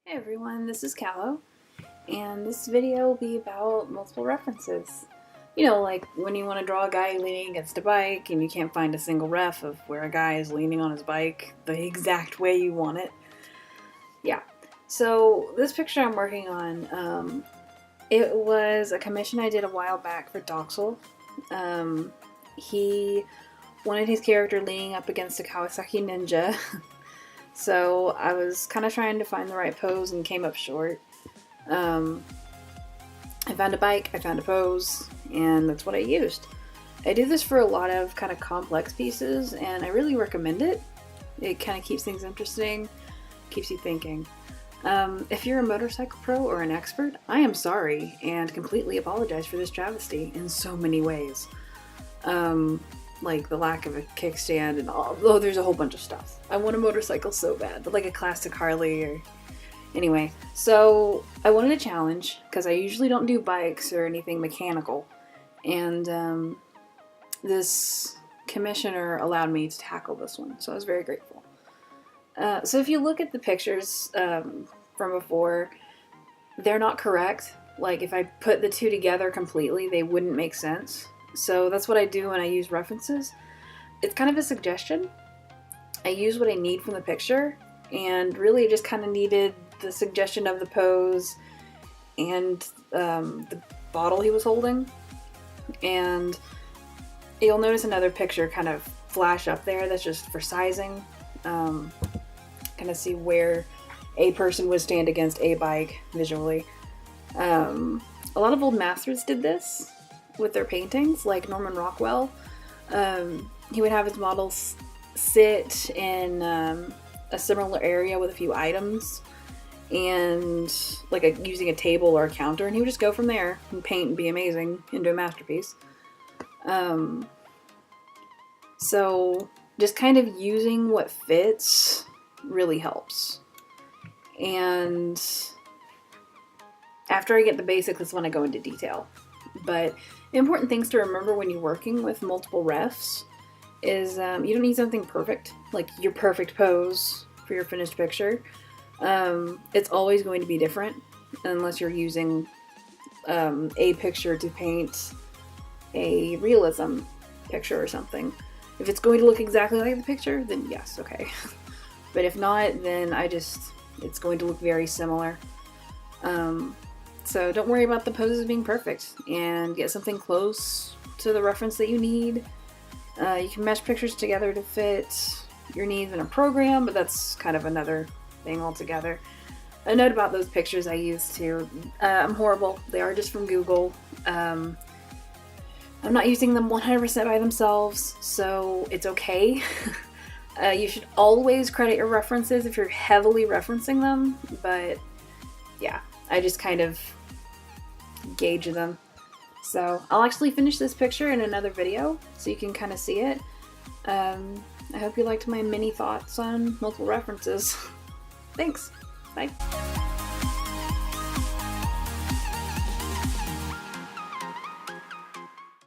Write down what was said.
Hey everyone, this is Callow, and this video will be about multiple references. You know, like when you want to draw a guy leaning against a bike and you can't find a single ref of where a guy is leaning on his bike the exact way you want it. Yeah, so this picture I'm working on, it was a commission I did a while back for DoxLe. He wanted his character leaning up against a Kawasaki Ninja. So I was kind of trying to find the right pose and came up short. I found a bike, I found a pose, and that's what I used. I do this for a lot of kind of complex pieces, and I really recommend it. It kind of keeps things interesting, keeps you thinking. If you're a motorcycle pro or an expert, I am sorry and completely apologize for this travesty in so many ways. Like the lack of a kickstand and all. Oh, there's a whole bunch of stuff. I want a motorcycle so bad, but like a classic Harley or... Anyway, so I wanted a challenge because I usually don't do bikes or anything mechanical. And this commissioner allowed me to tackle this one, so I was very grateful. So if you look at the pictures from before, they're not correct. Like if I put the two together completely, they wouldn't make sense. So that's what I do when I use references. It's kind of a suggestion. I use what I need from the picture, and really just kind of needed the suggestion of the pose and the bottle he was holding. And you'll notice another picture kind of flash up there that's just for sizing. Kind of see where a person would stand against a bike visually. A lot of old masters did this with their paintings, like Norman Rockwell. He would have his models sit in a similar area with a few items and like using a table or a counter, and he would just go from there and paint and be amazing into a masterpiece. So just kind of using what fits really helps. And after I get the basics, that's when I go into detail. But important things to remember when you're working with multiple refs is you don't need something perfect, like your perfect pose for your finished picture. It's always going to be different unless you're using a picture to paint a realism picture or something. If it's going to look exactly like the picture, then yes, okay. But if not, then it's going to look very similar. So don't worry about the poses being perfect, and get something close to the reference that you need. You can mesh pictures together to fit your needs in a program, but that's kind of another thing altogether. A note about those pictures I used too. I'm horrible. They are just from Google. I'm not using them 100% by themselves, so it's okay. You should always credit your references if you're heavily referencing them, but yeah, I just kind of gauge them. So I'll actually finish this picture in another video so you can kind of see it. I hope you liked my mini thoughts on multiple references. Thanks. Bye.